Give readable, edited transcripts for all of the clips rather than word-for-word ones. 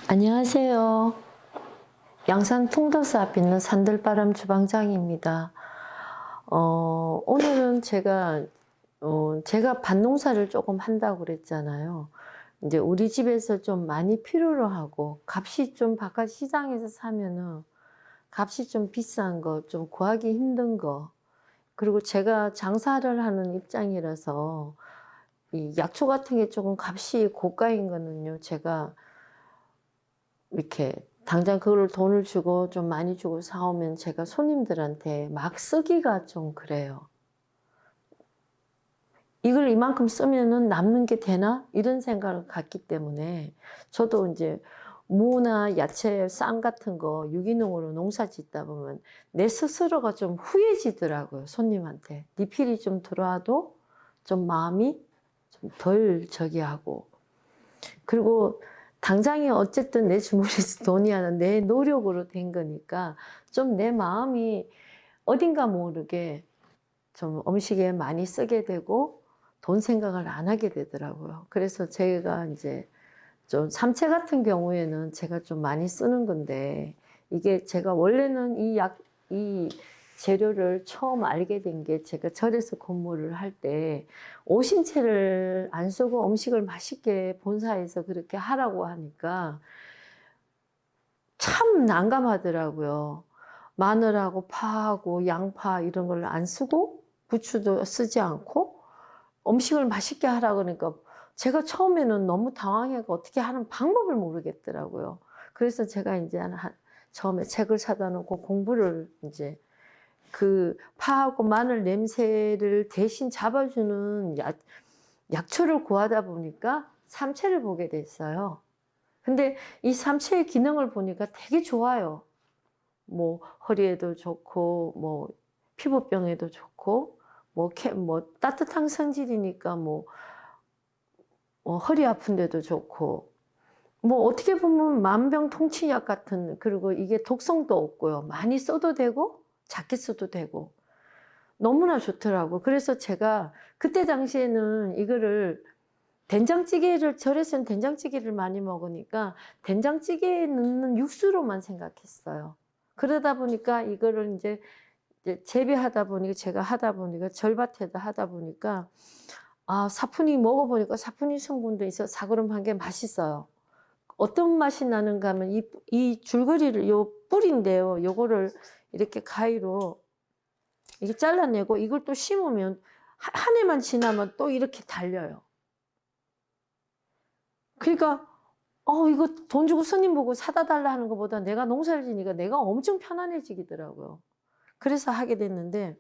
안녕하세요. 양산 통도사 앞에 있는 산들바람 주방장입니다. 오늘은 제가 밭농사를 조금 한다고 그랬잖아요. 이제 우리 집에서 좀 많이 필요로 하고, 값이 좀 바깥 시장에서 사면은 값이 좀 비싼 거, 좀 구하기 힘든 거, 그리고 제가 장사를 하는 입장이라서 이 약초 같은 게 조금 값이 고가인 거는요, 제가 이렇게 당장 그걸 돈을 주고 좀 많이 주고 사오면 제가 손님들한테 막 쓰기가 좀 그래요. 이걸 이만큼 쓰면은 남는 게 되나? 이런 생각을 갖기 때문에 저도 이제 무나 야채, 쌈 같은 거 유기농으로 농사 짓다 보면 내 스스로가 좀 후회지더라고요, 손님한테. 리필이 좀 들어와도 좀 마음이 좀 덜 저기 하고. 그리고 당장에 어쨌든 내 주머니에서 돈이 아니라 내 노력으로 된 거니까 좀 내 마음이 어딘가 모르게 좀 음식에 많이 쓰게 되고 돈 생각을 안 하게 되더라고요. 그래서 제가 이제 좀 삼채 같은 경우에는 제가 좀 많이 쓰는 건데, 이게 제가 원래는 이 재료를 처음 알게 된 게 제가 절에서 근무를 할 때 오심채를 안 쓰고 음식을 맛있게 본사에서 그렇게 하라고 하니까 참 난감하더라고요. 마늘하고 파하고 양파 이런 걸 안 쓰고 부추도 쓰지 않고 음식을 맛있게 하라 그러니까 제가 처음에는 너무 당황해서 어떻게 하는 방법을 모르겠더라고요. 그래서 제가 이제 처음에 책을 사다 놓고 공부를 이제 그 파하고 마늘 냄새를 대신 잡아주는 약초를 구하다 보니까 삼채를 보게 됐어요. 근데 이 삼채의 기능을 보니까 되게 좋아요. 뭐 허리에도 좋고 뭐 피부병에도 좋고 뭐 따뜻한 성질이니까 허리 아픈데도 좋고 뭐 어떻게 보면 만병통치약 같은, 그리고 이게 독성도 없고요. 많이 써도 되고 작게 써도 되고 너무나 좋더라고. 그래서 제가 그때 당시에는 이거를 절에서는 된장찌개를 많이 먹으니까 된장찌개에 넣는 육수로만 생각했어요. 그러다 보니까 이거를 이제 재배하다 보니까 제가 하다 보니까 절밭에다 하다 보니까 사푼이 먹어보니까 사푼이 성분도 있어 사그름한 게 맛있어요. 어떤 맛이 나는가 하면 이 줄거리를 요 뿌리인데요. 요거를 이렇게 가위로 이렇게 잘라내고 이걸 또 심으면 한 해만 지나면 또 이렇게 달려요. 그러니까 이거 돈 주고 손님 보고 사다 달라 하는 것보다 내가 농사를 지니까 내가 엄청 편안해지더라고요. 그래서 하게 됐는데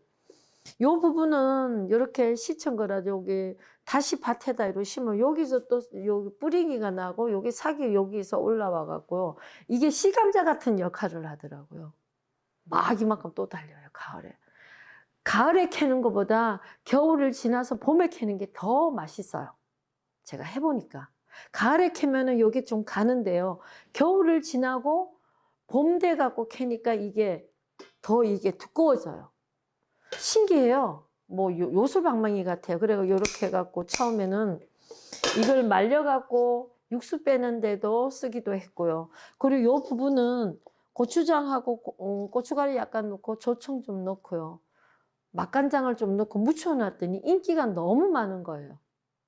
요 부분은 이렇게 시친 거라 여기 다시 밭에다 이렇게 심으면 여기서 또 여기 뿌리기가 나고 여기 싹이 여기서 올라와 갖고 이게 씨감자 같은 역할을 하더라고요. 막 이만큼 또 달려요, 가을에. 가을에 캐는 것보다 겨울을 지나서 봄에 캐는 게 더 맛있어요. 제가 해보니까. 가을에 캐면은 여기 좀 가는데요. 겨울을 지나고 봄 돼 갖고 캐니까 이게 두꺼워져요. 신기해요. 뭐 요술방망이 같아요. 그래서 이렇게 해갖고 처음에는 이걸 말려갖고 육수 빼는데도 쓰기도 했고요. 그리고 요 부분은 고추장하고 고춧가루 약간 넣고 조청 좀 넣고요. 맛간장을 좀 넣고 무쳐놨더니 인기가 너무 많은 거예요.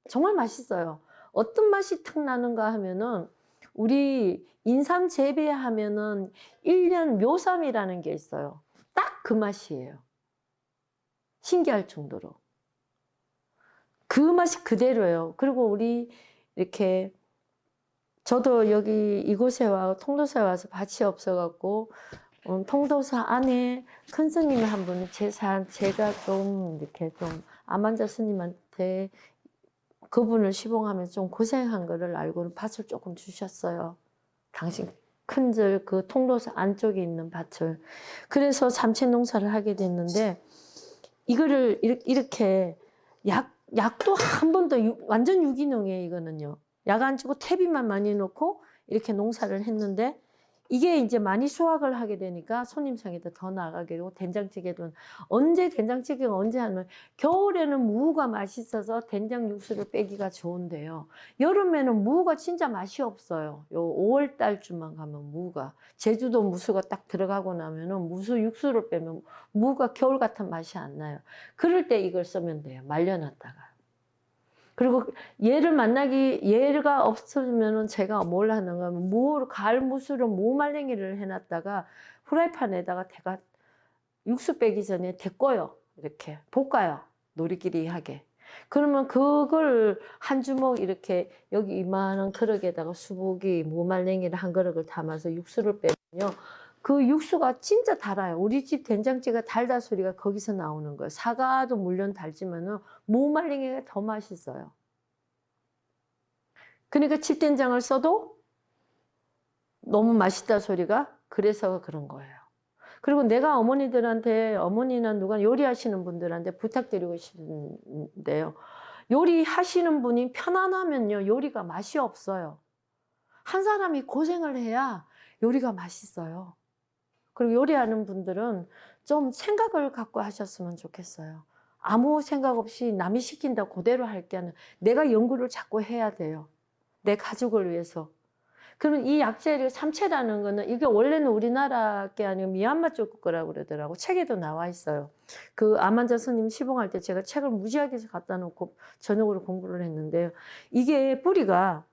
정말 맛있어요. 어떤 맛이 탁 나는가 하면은 우리 인삼 재배하면은 1년 묘삼이라는 게 있어요. 딱 그 맛이에요. 신기할 정도로. 그 맛이 그대로예요. 그리고 우리 이렇게 저도 여기 이곳에 통도사에 와서 밭이 없어갖고 통도사 안에 큰 스님 한 분이 제가 좀 이렇게 좀 암환자 스님한테 그분을 시봉하면서 좀 고생한 거를 알고는 밭을 조금 주셨어요. 당신 큰절 그 통도사 안쪽에 있는 밭을. 그래서 삼채 농사를 하게 됐는데 이거를 이렇게 약도 한 번도 완전 유기농이에요. 이거는요. 약 안 주고 퇴비만 많이 넣고 이렇게 농사를 했는데 이게 이제 많이 수확을 하게 되니까 손님상에도 더 나가게 되고 된장찌개도 언제 된장찌개가 언제 하면 겨울에는 무가 맛있어서 된장 육수를 빼기가 좋은데요. 여름에는 무가 진짜 맛이 없어요. 요 5월 달쯤만 가면 무가 제주도 무수가 딱 들어가고 나면은 무수 육수를 빼면 무가 겨울 같은 맛이 안 나요. 그럴 때 이걸 쓰면 돼요. 말려놨다가. 그리고 얘가 없으면은 제가 뭘 하는가 하면 가을 무수로 무말랭이를 해놨다가 후라이팬에다가 육수 빼기 전에 데꿔요. 이렇게 볶아요. 놀이끼리 하게. 그러면 그걸 한 주먹 이렇게 여기 이만한 그릇에다가 수북이 무말랭이를 한 그릇을 담아서 육수를 빼면요. 그 육수가 진짜 달아요. 우리 집 된장찌개가 달다 소리가 거기서 나오는 거예요. 사과도 물론 달지만은 무말랭이가 더 맛있어요. 그러니까 칠된장을 써도 너무 맛있다 소리가 그래서 그런 거예요. 그리고 내가 어머니나 누가 요리하시는 분들한테 부탁드리고 싶은데요. 요리하시는 분이 편안하면요. 요리가 맛이 없어요. 한 사람이 고생을 해야 요리가 맛있어요. 그리고 요리하는 분들은 좀 생각을 갖고 하셨으면 좋겠어요. 아무 생각 없이 남이 시킨다고 그대로 할 게 아니라 내가 연구를 자꾸 해야 돼요. 내 가족을 위해서. 그러면 이 약재를 삼채라는 거는 이게 원래는 우리나라 게 아니고 미얀마 쪽 거라고 그러더라고. 책에도 나와 있어요. 그 암환자 스님 시봉할 때 제가 책을 무지하게 갖다 놓고 저녁으로 공부를 했는데요. 이게 뿌리가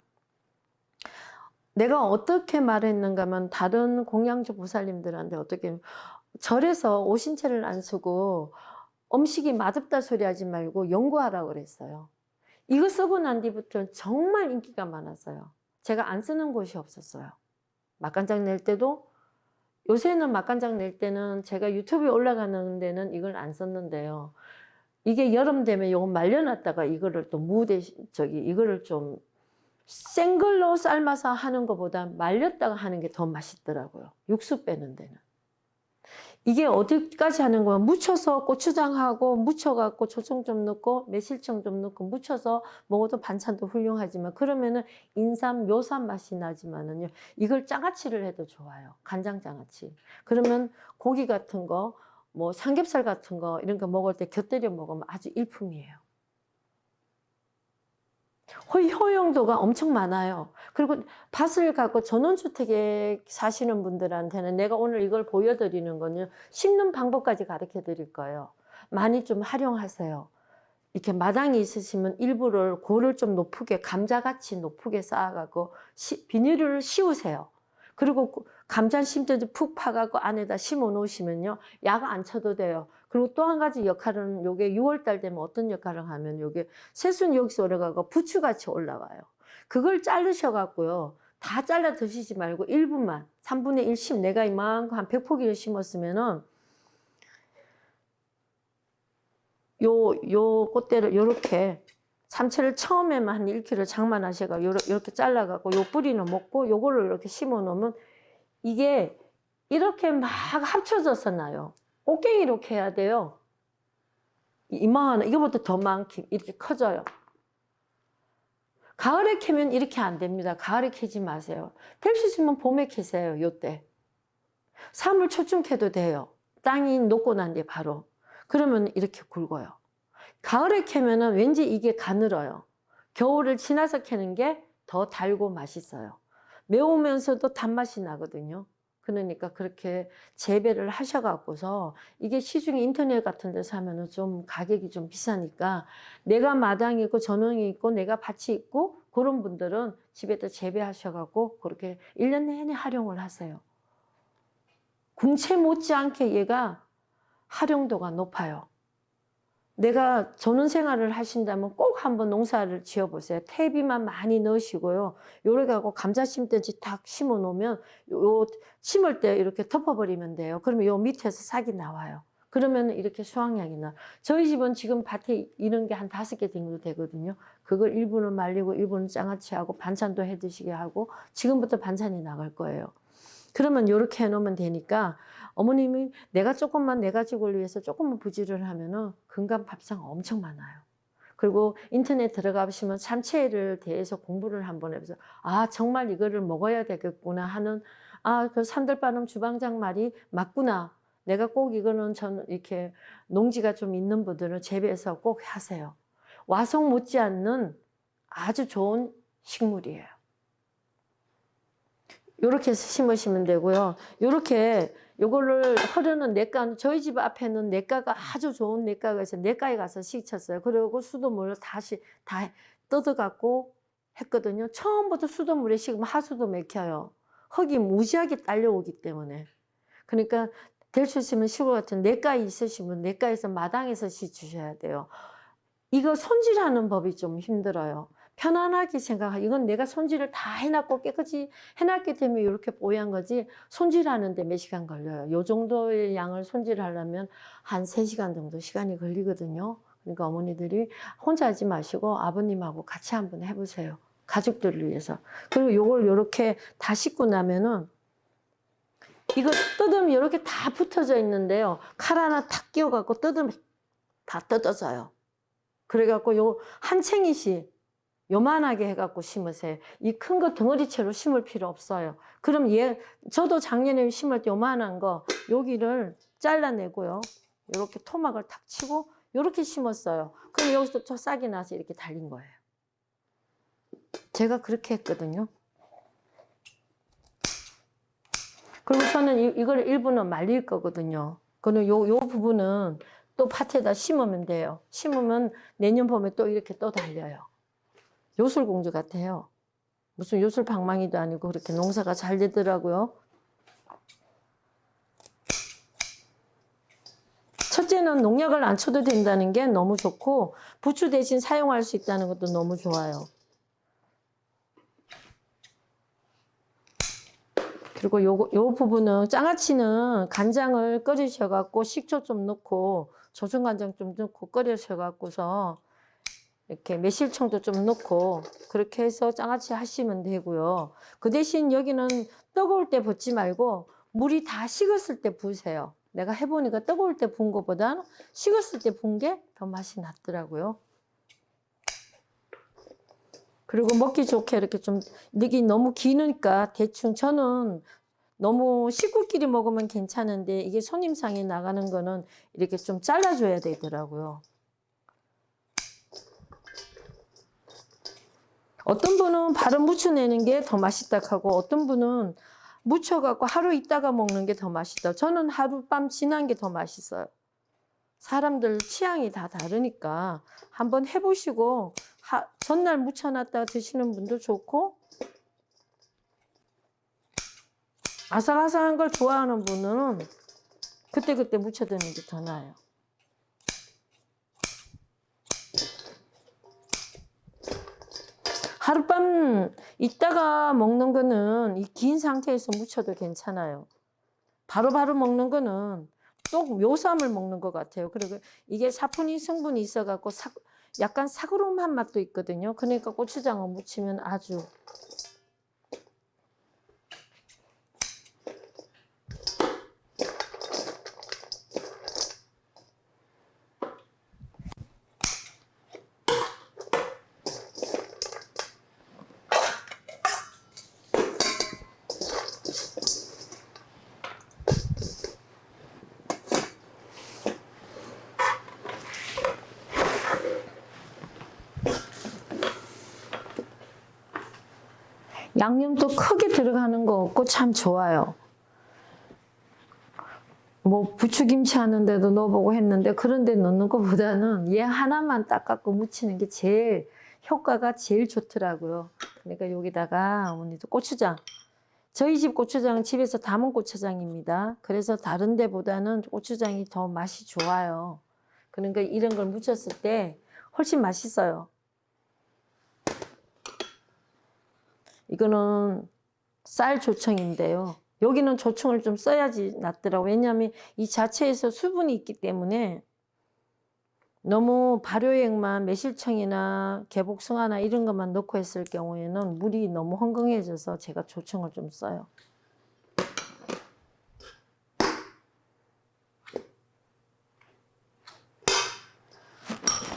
내가 어떻게 말했는가 하면 다른 공양주 보살님들한테 어떻게 절에서 오신채를 안 쓰고 음식이 맛없다 소리 하지 말고 연구하라고 그랬어요. 이거 쓰고 난 뒤부터 정말 인기가 많았어요. 제가 안 쓰는 곳이 없었어요. 맛간장 낼 때도 요새는 맛간장 낼 때는 제가 유튜브에 올라가는 데는 이걸 안 썼는데요. 이게 여름 되면 이거 말려놨다가 이거를 또 이거를 좀 생걸로 삶아서 하는 것보다 말렸다가 하는 게 더 맛있더라고요. 육수 빼는 데는. 이게 어디까지 하는 거야? 묻혀서 고추장하고 묻혀갖고 조청 좀 넣고 매실청 좀 넣고 묻혀서 먹어도 반찬도 훌륭하지만 그러면은 인삼, 묘삼 맛이 나지만은요. 이걸 장아찌를 해도 좋아요. 간장 장아찌. 그러면 고기 같은 거, 뭐 삼겹살 같은 거 이런 거 먹을 때 곁들여 먹으면 아주 일품이에요. 효용도가 엄청 많아요. 그리고 밭을 갖고 전원주택에 사시는 분들한테는 내가 오늘 이걸 보여드리는 거는 심는 방법까지 가르쳐 드릴 거예요. 많이 좀 활용하세요. 이렇게 마당이 있으시면 일부를 골을 좀 높게 감자같이 높게 쌓아갖고 비닐을 씌우세요. 그리고 감자 심듯이 푹 파갖고 안에다 심어 놓으시면요. 약 안 쳐도 돼요. 그리고 또 한 가지 역할은 요게 6월달 되면 어떤 역할을 하면 요게 새순이 여기서 올라가고 부추같이 올라와요. 그걸 자르셔갖고요. 다 잘라 드시지 말고 일부만 3분의 1 심 내가 이만큼 한 100포기를 심었으면은 요 꽃대를 요렇게 삼채를 처음에만 한 1kg 장만하셔가 요렇게 잘라갖고 요 뿌리는 먹고 요거를 이렇게 심어 놓으면 이게 이렇게 막 합쳐져서 나요. 꽃갱이 이렇게 해야 돼요. 이만한 이거보다 더 많게 이렇게 커져요. 가을에 캐면 이렇게 안 됩니다. 가을에 캐지 마세요. 될 수 있으면 봄에 캐세요. 요때 3월 초쯤 캐도 돼요. 땅이 녹고 난 뒤에 바로. 그러면 이렇게 굵어요. 가을에 캐면은 왠지 이게 가늘어요. 겨울을 지나서 캐는 게 더 달고 맛있어요. 매우면서도 단맛이 나거든요. 그러니까 그렇게 재배를 하셔갖고서 이게 시중에 인터넷 같은 데서 하면은 좀 가격이 좀 비싸니까 내가 마당이 있고 전원이 있고 내가 밭이 있고 그런 분들은 집에다 재배하셔갖고 그렇게 1년 내내 활용을 하세요. 궁채 못지않게 얘가 활용도가 높아요. 내가 전원 생활을 하신다면 꼭 한번 농사를 지어보세요. 퇴비만 많이 넣으시고요. 요렇게 하고 감자 심든지 딱 심어 놓으면 요 심을 때 이렇게 덮어버리면 돼요. 그러면 요 밑에서 싹이 나와요. 그러면 이렇게 수확량이 나. 저희 집은 지금 밭에 이런 게 한 5개 정도 되거든요. 그걸 일부는 말리고 일부는 장아찌하고 반찬도 해 드시게 하고 지금부터 반찬이 나갈 거예요. 그러면 이렇게 해놓으면 되니까 어머님이 내가 조금만 내 가족을 위해서 조금만 부지를 하면은 금강밥상 엄청 많아요. 그리고 인터넷 들어가 보시면 삼채를 대해서 공부를 한번 해보세요. 아 정말 이거를 먹어야 되겠구나 하는 아, 그 산들바람 주방장 말이 맞구나. 내가 꼭 이거는 저는 이렇게 농지가 좀 있는 분들은 재배해서 꼭 하세요. 와송 못지않는 아주 좋은 식물이에요. 요렇게 해서 심으시면 되고요. 요렇게 요거를 흐르는 냇가, 저희 집 앞에는 냇가가 아주 좋은 냇가가 있어서 냇가에 가서 씻었어요. 그리고 수돗물을 다시 다 뜯어갖고 했거든요. 처음부터 수돗물에 식으면 하수도 막혀요. 흙이 무지하게 딸려오기 때문에. 그러니까 될 수 있으면 시골 같은 냇가에 있으시면 냇가에서 마당에서 씻으셔야 돼요. 이거 손질하는 법이 좀 힘들어요. 편안하게 생각하고 이건 내가 손질을 다 해놨고 깨끗이 해놨기 때문에 이렇게 뽀얀 거지 손질하는데 몇 시간 걸려요. 요 정도의 양을 손질하려면 한 3시간 정도 시간이 걸리거든요. 그러니까 어머니들이 혼자 하지 마시고 아버님하고 같이 한번 해보세요. 가족들을 위해서. 그리고 요걸 이렇게 다 씻고 나면은 이거 뜯으면 이렇게 다 붙어져 있는데요. 칼 하나 탁 끼워갖고 뜯으면 다 뜯어져요. 그래갖고 요 한 챙이씩 요만하게 해갖고 심으세요. 이 큰 거 덩어리채로 심을 필요 없어요. 그럼 저도 작년에 심을 때 요만한 거 여기를 잘라내고요. 이렇게 토막을 탁 치고 이렇게 심었어요. 그럼 여기서 또 싹이 나서 이렇게 달린 거예요. 제가 그렇게 했거든요. 그리고 저는 이걸 일부는 말릴 거거든요. 그는 요 부분은 또 밭에다 심으면 돼요. 심으면 내년 봄에 또 이렇게 또 달려요. 요술공주 같아요. 무슨 요술방망이도 아니고 그렇게 농사가 잘 되더라고요. 첫째는 농약을 안 쳐도 된다는 게 너무 좋고 부추 대신 사용할 수 있다는 것도 너무 좋아요. 그리고 요 부분은 장아찌는 간장을 끓이셔갖고 식초 좀 넣고 조선간장 좀 넣고 끓이셔갖고서 이렇게 매실청도 좀 넣고 그렇게 해서 장아찌 하시면 되고요. 그 대신 여기는 뜨거울 때 붓지 말고 물이 다 식었을 때 부으세요. 내가 해보니까 뜨거울 때 부은 것보다 식었을 때 부은 게 더 맛이 났더라고요. 그리고 먹기 좋게 이렇게 좀 이게 너무 기니까 대충 저는 너무 식구끼리 먹으면 괜찮은데 이게 손님상에 나가는 거는 이렇게 좀 잘라줘야 되더라고요. 어떤 분은 바로 무쳐내는 게 더 맛있다 하고 어떤 분은 무쳐갖고 하루 있다가 먹는 게 더 맛있다. 저는 하룻밤 지난 게 더 맛있어요. 사람들 취향이 다 다르니까 한번 해보시고 전날 무쳐놨다가 드시는 분도 좋고 아삭아삭한 걸 좋아하는 분은 그때그때 무쳐드는 게 더 나아요. 하룻밤 있다가 먹는 거는 이 긴 상태에서 무쳐도 괜찮아요. 바로바로 먹는 거는 또 묘삼을 먹는 것 같아요. 그리고 이게 사포닌 성분이 있어갖고 약간 사그름한 맛도 있거든요. 그러니까 고추장을 무치면 아주 양념도 크게 들어가는 거 없고 참 좋아요. 뭐 부추김치 하는데도 넣어보고 했는데 그런 데 넣는 것보다는 얘 하나만 딱 갖고 무치는 게 제일 효과가 제일 좋더라고요. 그러니까 여기다가 어머니도 고추장. 저희 집 고추장은 집에서 담은 고추장입니다. 그래서 다른 데보다는 고추장이 더 맛이 좋아요. 그러니까 이런 걸 무쳤을 때 훨씬 맛있어요. 이거는 쌀 조청인데요. 여기는 조청을 좀 써야지 낫더라고요. 왜냐하면 이 자체에서 수분이 있기 때문에 너무 발효액만 매실청이나 개복숭아나 이런 것만 넣고 했을 경우에는 물이 너무 헝긍해져서 제가 조청을 좀 써요.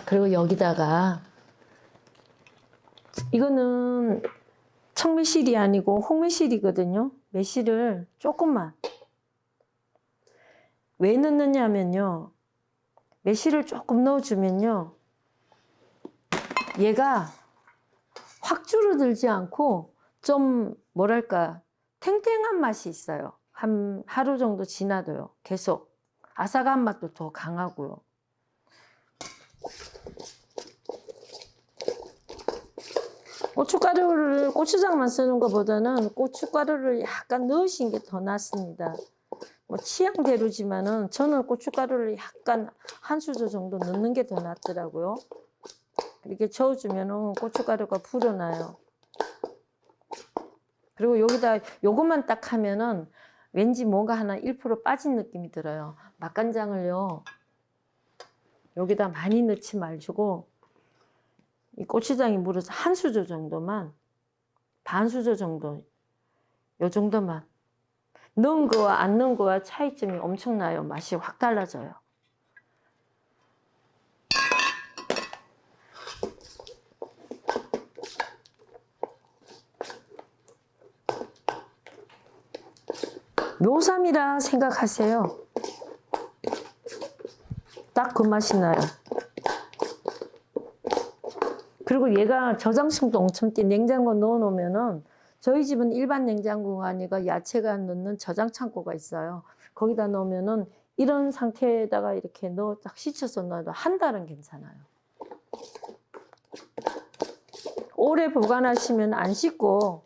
그리고 여기다가 이거는 청매실이 아니고 홍매실이거든요. 매실을 조금만. 왜 넣느냐면요. 매실을 조금 넣어주면요. 얘가 확 줄어들지 않고 좀 뭐랄까 탱탱한 맛이 있어요. 한 하루 정도 지나도요. 계속 아삭한 맛도 더 강하고요. 고춧가루를 고추장만 쓰는 것보다는 고춧가루를 약간 넣으신 게 더 낫습니다. 뭐 취향대로지만은 저는 고춧가루를 약간 한 수저 정도 넣는 게 더 낫더라고요. 이렇게 저어주면은 고춧가루가 불어나요. 그리고 여기다 요것만 딱 하면은 왠지 뭔가 하나 1% 빠진 느낌이 들어요. 맛간장을요 여기다 많이 넣지 말고 이 고추장이 물어서 한 수저 정도만, 반 수저 정도, 요 정도만 넣은 거와 안 넣은 거와 차이점이 엄청나요. 맛이 확 달라져요. 묘삼이라 생각하세요. 딱 그 맛이 나요. 그리고 얘가 저장성도 엄청 띄. 냉장고 넣어 놓으면은 저희 집은 일반 냉장고가 아니라 야채가 넣는 저장 창고가 있어요. 거기다 넣으면은 이런 상태에다가 이렇게 넣어 딱 씻혀서 넣어도 한 달은 괜찮아요. 오래 보관하시면 안 씻고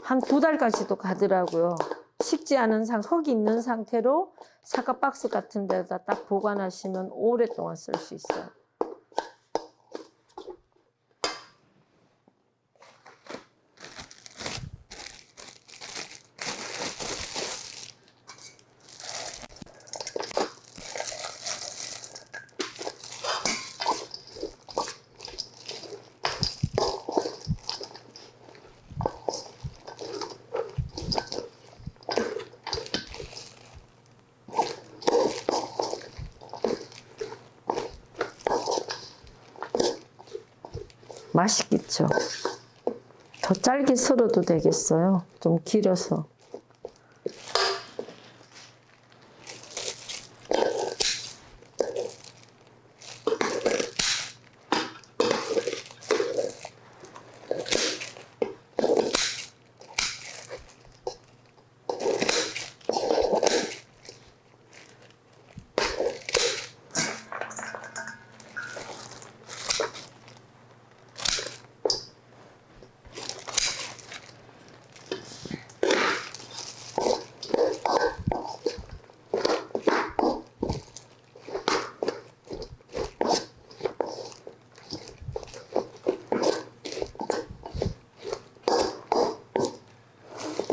한 2달까지도 가더라고요. 식지 않은 흙이 있는 상태로 사과 박스 같은 데다 딱 보관하시면 오랫동안 쓸 수 있어요. 맛있겠죠? 더 짧게 썰어도 되겠어요. 좀 길어서.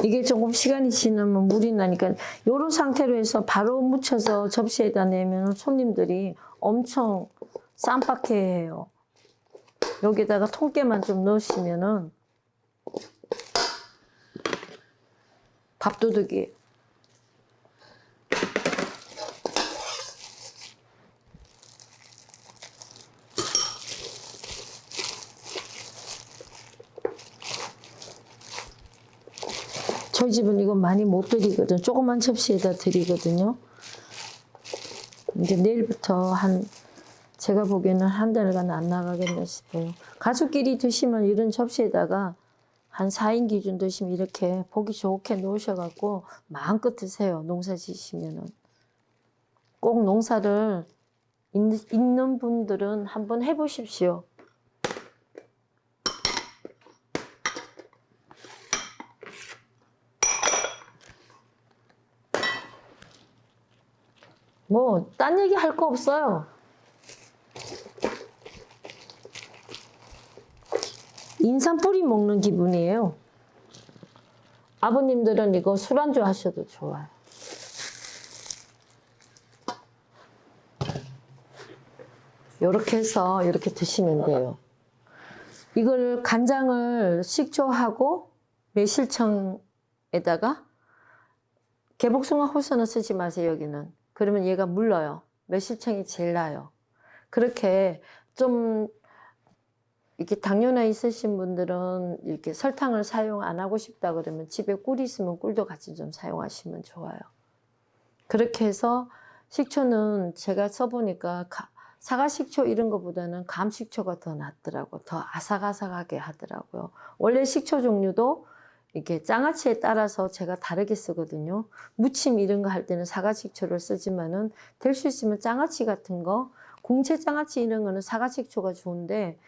이게 조금 시간이 지나면 물이 나니까 이런 상태로 해서 바로 묻혀서 접시에다 내면 손님들이 엄청 쌈박해해요. 여기다가 통깨만 좀 넣으시면은 밥도둑이. 저희 집은 이거 많이 못 드리거든. 조그만 접시에다 드리거든요. 이제 내일부터 제가 보기에는 한 달간 안 나가겠나 싶어요. 가족끼리 드시면 이런 접시에다가 한 4인 기준 드시면 이렇게 보기 좋게 놓으셔갖고 마음껏 드세요. 농사 지시면은. 꼭 농사를 있는 분들은 한번 해보십시오. 뭐 딴 얘기 할 거 없어요. 인삼 뿌리 먹는 기분이에요. 아버님들은 이거 술안주 하셔도 좋아요. 이렇게 해서 이렇게 드시면 돼요. 이걸 간장을 식초하고 매실청에다가 개복숭아 호수는 쓰지 마세요. 여기는. 그러면 얘가 물러요. 매실청이 제일 나요. 그렇게 좀 이렇게 당뇨나 있으신 분들은 이렇게 설탕을 사용 안 하고 싶다 그러면 집에 꿀이 있으면 꿀도 같이 좀 사용하시면 좋아요. 그렇게 해서 식초는 제가 써보니까 사과식초 이런 것보다는 감식초가 더 낫더라고요. 더 아삭아삭하게 하더라고요. 원래 식초 종류도 이렇게 장아찌에 따라서 제가 다르게 쓰거든요. 무침 이런 거 할 때는 사과식초를 쓰지만은 될 수 있으면 장아찌 같은 거, 공채 장아찌 이런 거는 사과식초가 좋은데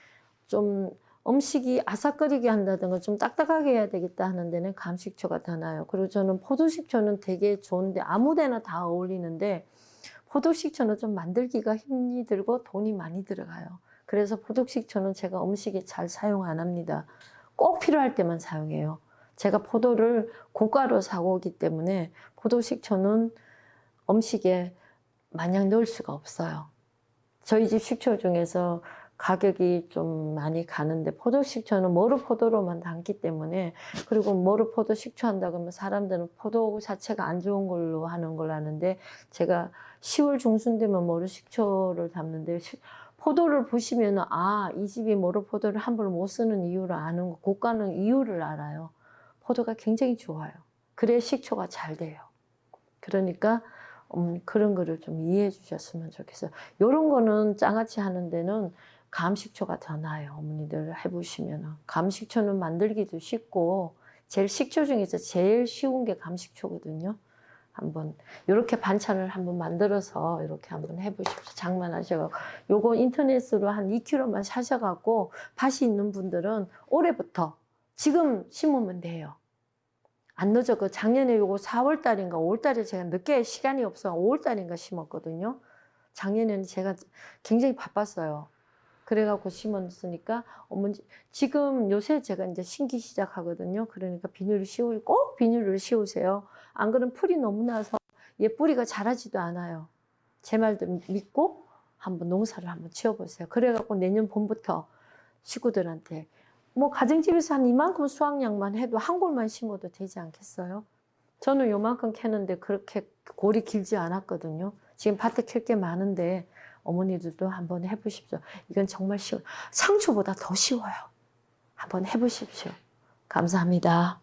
좀 음식이 아삭거리게 한다든가 좀 딱딱하게 해야 되겠다 하는 데는 감식초가 더 나아요. 그리고 저는 포도식초는 되게 좋은데 아무 데나 다 어울리는데 포도식초는 좀 만들기가 힘이 들고 돈이 많이 들어가요. 그래서 포도식초는 제가 음식에 잘 사용 안 합니다. 꼭 필요할 때만 사용해요. 제가 포도를 고가로 사고 오기 때문에 포도식초는 음식에 마냥 넣을 수가 없어요. 저희 집 식초 중에서 가격이 좀 많이 가는데 포도식초는 머루포도로만 담기 때문에, 그리고 머루포도 식초 한다 그러면 사람들은 포도 자체가 안 좋은 걸로 하는 걸 아는데 제가 10월 중순 되면 머루식초를 담는데 포도를 보시면 이 집이 머루포도를 함부로 못 쓰는 이유를 아는 거, 고가는 이유를 알아요. 포도가 굉장히 좋아요. 그래야 식초가 잘 돼요. 그러니까 그런 거를 좀 이해해 주셨으면 좋겠어요. 이런 거는 장아찌 하는 데는 감식초가 더 나아요. 어머니들 해보시면. 감식초는 만들기도 쉽고 제일 식초 중에서 제일 쉬운 게 감식초거든요. 한번 이렇게 반찬을 한번 만들어서 이렇게 한번 해보십시오. 장만하셔서 요거 인터넷으로 한 2kg만 사셔갖고 밭이 있는 분들은 올해부터 지금 심으면 돼요. 안 늦어. 그 작년에 요거 4월 달인가 5월 달에 제가 늦게 시간이 없어 5월 달인가 심었거든요. 작년에는 제가 굉장히 바빴어요. 그래갖고 심었으니까 어머니 지금 요새 제가 이제 심기 시작하거든요. 그러니까 비닐을 꼭 비닐을 씌우세요. 안 그러면 풀이 너무 나서 얘 뿌리가 자라지도 않아요. 제 말도 믿고 한번 농사를 한번 지어보세요. 그래갖고 내년 봄부터 식구들한테 뭐 가정집에서 한 이만큼 수확량만 해도 한 골만 심어도 되지 않겠어요? 저는 요만큼 캐는데 그렇게 골이 길지 않았거든요. 지금 밭에 캘 게 많은데 어머니들도 한번 해보십시오. 이건 정말 쉬워요. 상추보다 더 쉬워요. 한번 해보십시오. 감사합니다.